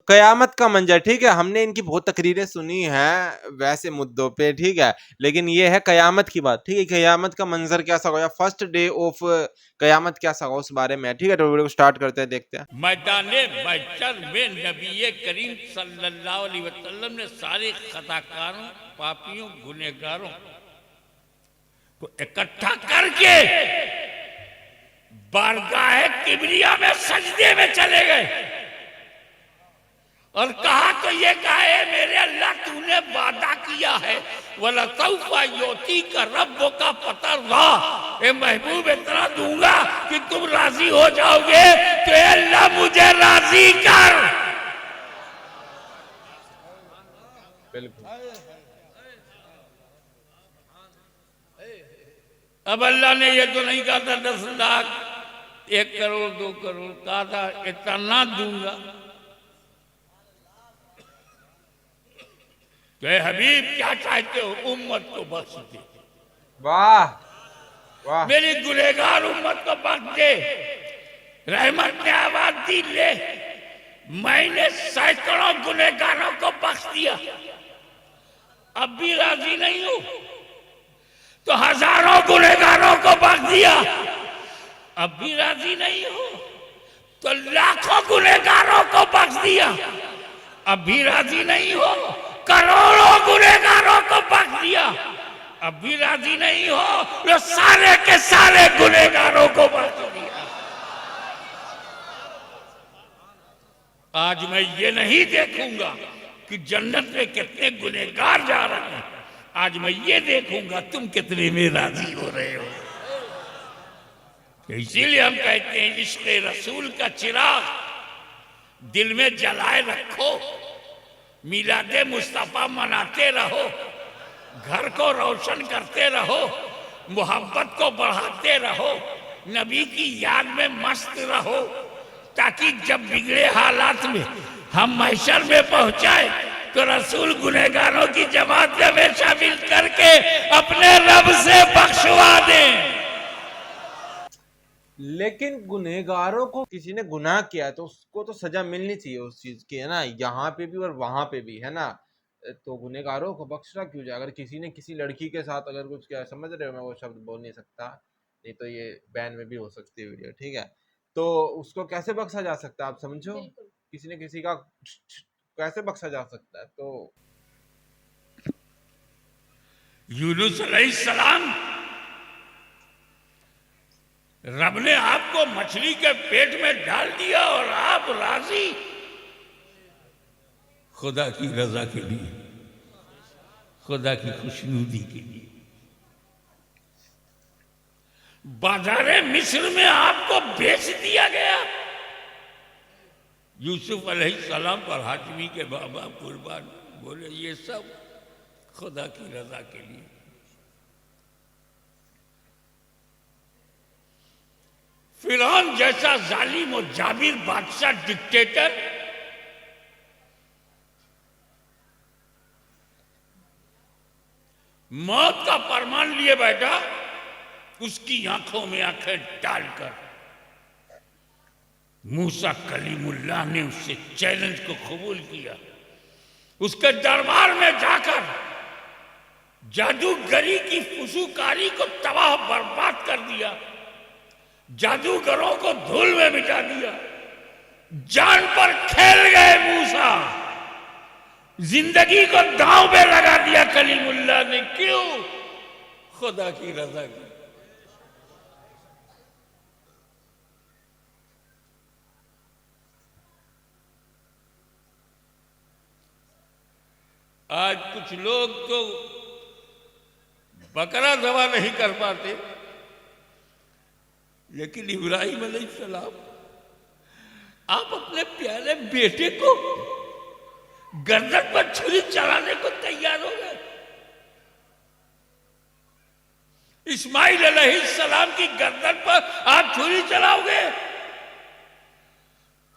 कयामत का मंजर, ठीक है, हमने इनकी बहुत तकरीरें सुनी हैं वैसे मुद्दों पे, ठीक है, लेकिन ये है कयामत की बात, ठीक है, कयामत का मंजर कैसा होगा, फर्स्ट डे ऑफ कयामत कैसा होगा उस बारे में, ठीक है। तो वीडियो को स्टार्ट करते हैं, देखते हैं। मैदाने महशर में नबी करीम सल्लल्लाहु अलैहि वसल्लम ने सारे खताकारों, पापियों, गुनहगारों को इकट्ठा करके बारगाह किबरिया में सजदे में चले गए और कहा, तो ये कहा है मेरे अल्लाह तूने वादा किया है वाला तौफा योती का रब्बो का पता रहा, ए महबूब इतना दूंगा कि तुम राजी हो जाओगे, तो अल्लाह मुझे राजी कर। बिल्कुल। अब अल्लाह ने ये तो नहीं कहा था 10 लाख, 1 करोड़, 2 करोड़, कहा था इतना दूंगा। तो हबीब क्या चाहते हो, उम्मत को बख्श दे, वाह वाह, मेरी गुनहगार उम्मत को बख्श दे। रहमत ने आवाज दी, ले मैंने सैकड़ों गुनहगारों को बख्श दिया, अब भी राजी नहीं हूं, तो हजारों गुनहगारों को बख्श दिया, अब भी राजी नहीं हो, तो लाखों गुनहगारों को बख्श दिया, अब भी राजी नहीं हो, करोड़ों गुनहगारों को बख्श दिया, अब भी राजी नहीं हो, तो सारे के सारे गुनहगारों को बख्श दिया। आज मैं ये नहीं देखूंगा कि जन्नत में कितने गुनहगार जा रहे हैं, आज मैं ये देखूंगा तुम कितने में राजी हो रहे हो। इसीलिए हम कहते हैं इश्क़ रसूल का चिराग दिल में जलाए रखो, मिलादे मुस्तफा मनाते रहो, घर को रोशन करते रहो, मोहब्बत को बढ़ाते रहो, नबी की याद में मस्त रहो, ताकि जब बिगड़े हालात में हम महशर में पहुंचाए तो रसूल गुनहगारों की जमात में शामिल करके अपने रब से बख्शवा दें। लेकिन गुनहगारों को किसी ने गुनाह किया है तो उसको तो सजा मिलनी चाहिए उस चीज की, है ना, यहाँ पे भी और वहां पे भी, है ना। तो गुनहगारों को बख्शना क्यों जाए, अगर किसी ने किसी लड़की के साथ अगर कुछ किया, समझ रहे हो, मैं वो शब्द बोल नहीं सकता, नहीं तो ये बैन में भी हो सकती है वीडियो, ठीक है, तो उसको कैसे बख्शा जा सकता है, आप समझो, किसी ने किसी का कैसे बख्शा जा सकता है। तो यूनुस अलैहिस्सलाम, रब ने आपको मछली के पेट में डाल दिया और आप राजी, खुदा की रजा के लिए, खुदा की खुशनुदी के लिए। बाजारे मिस्र में आपको बेच दिया गया, यूसुफ अलैहिस्सलाम पर हाशमी के बाबा कुर्बान बोले, ये सब खुदा की रजा के लिए। फिरौन जैसा जालिम और जाबिर बादशाह, डिक्टेटर, मौत का फरमान लिए बैठा, उसकी आंखों में आंखें डालकर मूसा कलीमुल्लाह ने उससे चैलेंज को कबूल किया, उसके दरबार में जाकर जादूगरी की फुसूकारी को तबाह बर्बाद कर दिया, जादूगरों को धूल में मिटा दिया, जान पर खेल गए मूसा, जिंदगी को दांव में लगा दिया कलीमुल्लाह ने, क्यों, खुदा की रजा की। आज कुछ लोग तो बकरा दवा नहीं कर पाते, लेकिन इब्राहिम अलैहिस्सलाम, आप अपने प्यारे बेटे को गर्दन पर छुरी चलाने को तैयार हो गए। इस्माइल अलैहिस्सलाम की गर्दन पर आप छुरी चलाओगे?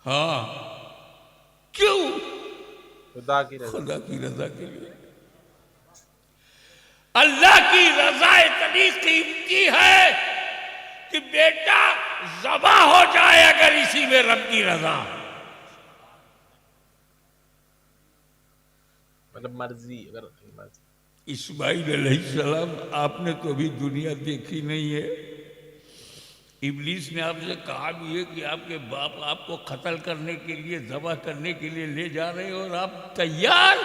हाँ, क्यों? खुदा की रजा के लिए। अल्लाह की रजा इतनी कीमती है कि बेटा ज़बा हो जाए अगर इसी में रब की रजा। अगर मर्जी, अगर मर्जी। इस्माइल अलैहिस्सलाम आपने तो अभी दुनिया देखी नहीं है। इब्लीस ने आपसे कहा भी है कि आपके बाप आपको कत्ल करने के लिए, ज़बह करने के लिए ले जा रहे हैं और आप तैयार,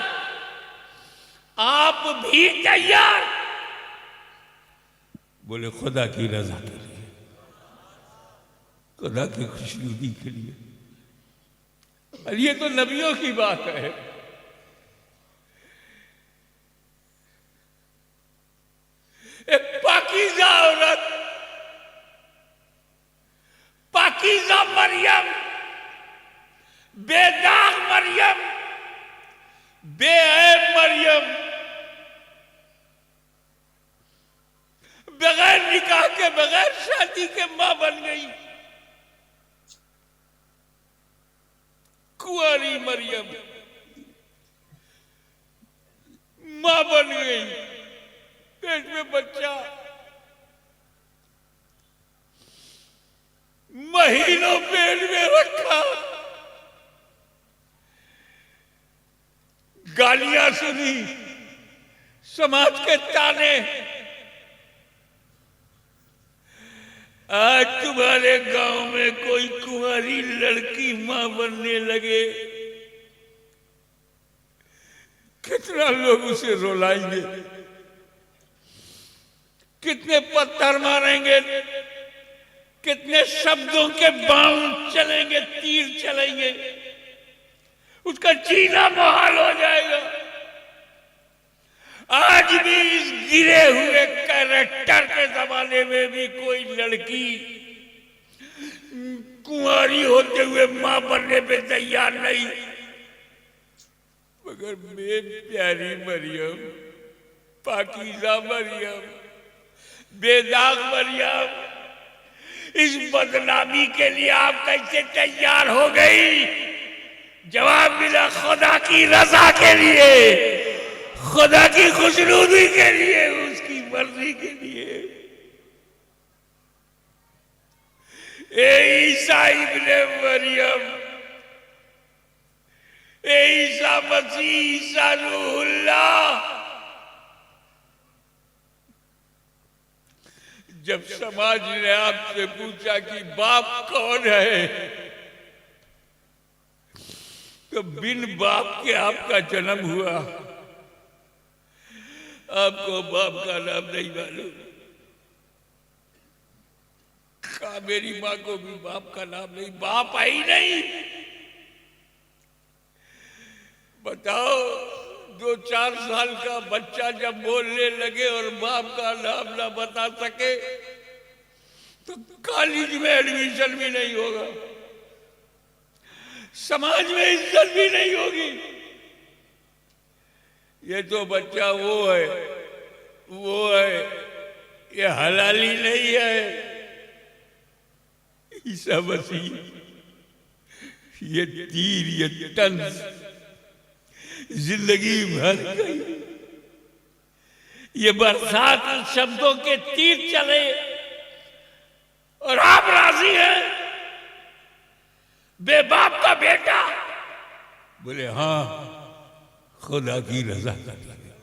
आप भी तैयार। बोले खुदा की रजा के लिए, खुदा की खुशनुदी के लिए। और ये तो नबियों की बात है। एक पाकीज़ा औरत, पाकीज़ा मरियम, बेदाग मरियम, बेऐब मरियम, बगैर निकाह के, बगैर शादी के मां बन गई। कुंवारी मरियम मां बन गई, पेट में बच्चा, महीनों पेट में रखा, गालियां सुनी, समाज के ताने। आज तुम्हारे गांव में कोई कुंवारी लड़की मां बनने लगे, कितना लोग उसे रुलाएंगे, कितने पत्थर मारेंगे, कितने शब्दों के बाण चलेंगे, तीर चलेंगे, उसका जीना मुहाल हो जाएगा। आज भी इस गिरे हुए कैरेक्टर के जमाने में भी कोई लड़की कुंवारी होते हुए मां बनने पे तैयार नहीं। मगर मेरी प्यारी मरियम, पाकीज़ा मरियम, बेदाग मरियम, इस बदनामी के लिए आप कैसे तैयार हो गई? जवाब मिला खुदा की रजा के लिए, खुदा की खुशनुदी के लिए, उसकी मर्जी के लिए। ए ईसा इब्ने मरियम, ए ईसा मसीह, ईसा रूहुल्लाह, जब समाज ने आपसे पूछा कि बाप कौन है, तो बिन बाप के आपका जन्म हुआ। आपको बाप का नाम नहीं मालूम। कहा मेरी मां को भी बाप का नाम नहीं, बाप है ही नहीं। बताओ, 2-4 साल का बच्चा जब बोलने लगे और बाप का नाम ना बता सके तो कॉलेज में एडमिशन भी नहीं होगा, समाज में इज्जत भी नहीं होगी। ये तो बच्चा वो है, ये हलाली नहीं है। ईसा मसीह, ये तीर, ये तंज जिंदगी भर गई। ये बरसात शब्दों के तीर चले और आप राजी हैं? बेबाप का बेटा बोले हाँ, खुदा की रजा कर लगे।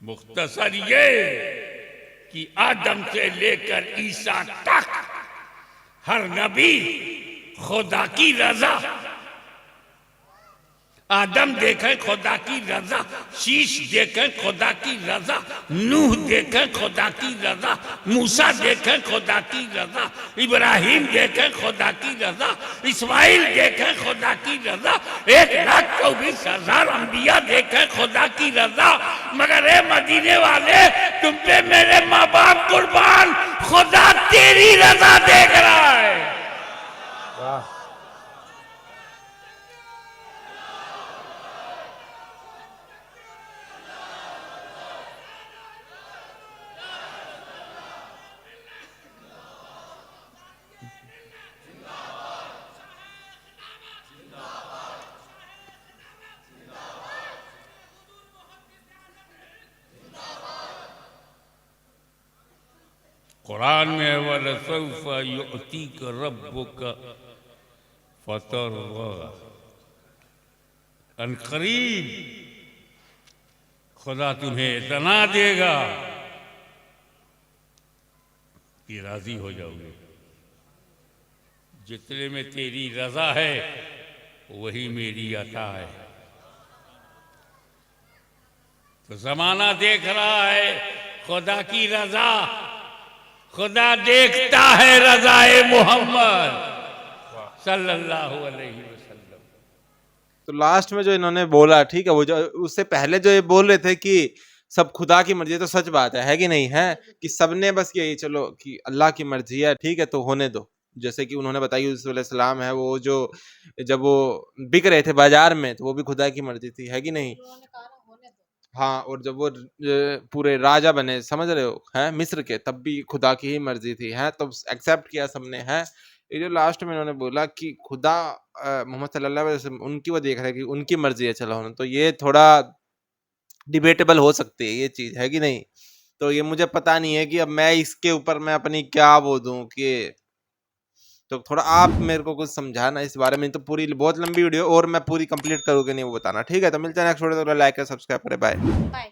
मुख्तसर ये कि आदम से लेकर ईसा तक हर नबी खुदा की रजा। आदम देखें खुदा की रजा, शीश देखें खुदा की रजा, नूह देखें खुदा की रजा, मूसा देखें खुदा की रजा, इब्राहिम देखें खुदा की रजा, इस्माइल देखें खुदा की रजा, 1,24,000 अंबिया देखें खुदा की रजा। मगर ए मदीने वाले, तुम पे मेरे माँ बाप कुर्बान, खुदा तेरी रजा देख रहा है। वाह। कुरान में वलसौफ़ युअतीक रब्बुक फतरज़ा, अनकरीब खुदा तुम्हें इतना देगा कि राजी हो जाओगे। जितने में तेरी रजा है वही मेरी अता है। तो जमाना देख रहा है खुदा की रजा, खुदा देखता है रजाए मोहम्मद सल्लल्लाहु अलैहि वसल्लम। तो लास्ट में जो इन्होंने बोला, ठीक है, वो जो उससे पहले जो ये बोल रहे थे कि सब खुदा की मर्जी है, तो सच बात है कि नहीं है कि सबने बस यही चलो कि अल्लाह की मर्जी है, ठीक है तो होने दो। जैसे कि उन्होंने बताया यूसुफ अलैहिस्सलाम है, वो जो जब वो बिक रहे थे बाजार में तो वो भी खुदा की मर्जी थी, है कि नहीं। हाँ, और जब वो पूरे राजा बने, समझ रहे हो, हैं मिस्र के, तब भी खुदा की ही मर्जी थी, है तब एक्सेप्ट किया सबने, है। ये जो लास्ट में इन्होंने बोला कि खुदा मोहम्मद सल्लल्लाहु अलैहि वसल्लम उनकी वो देख रहे हैं कि उनकी मर्जी है चलो होने, तो ये थोड़ा डिबेटेबल हो सकती है ये चीज, है कि नहीं। तो ये मुझे पता नहीं है कि अब मैं इसके ऊपर मैं अपनी क्या वो दूं कि, तो थोड़ा आप मेरे को कुछ समझाना इस बारे में। तो पूरी बहुत लंबी वीडियो और मैं पूरी कंप्लीट करूँगी नहीं वो बताना, ठीक है। तो मिलते हैं नेक्स्ट वीडियो, तो लाइक और सब्सक्राइब करें, बाय।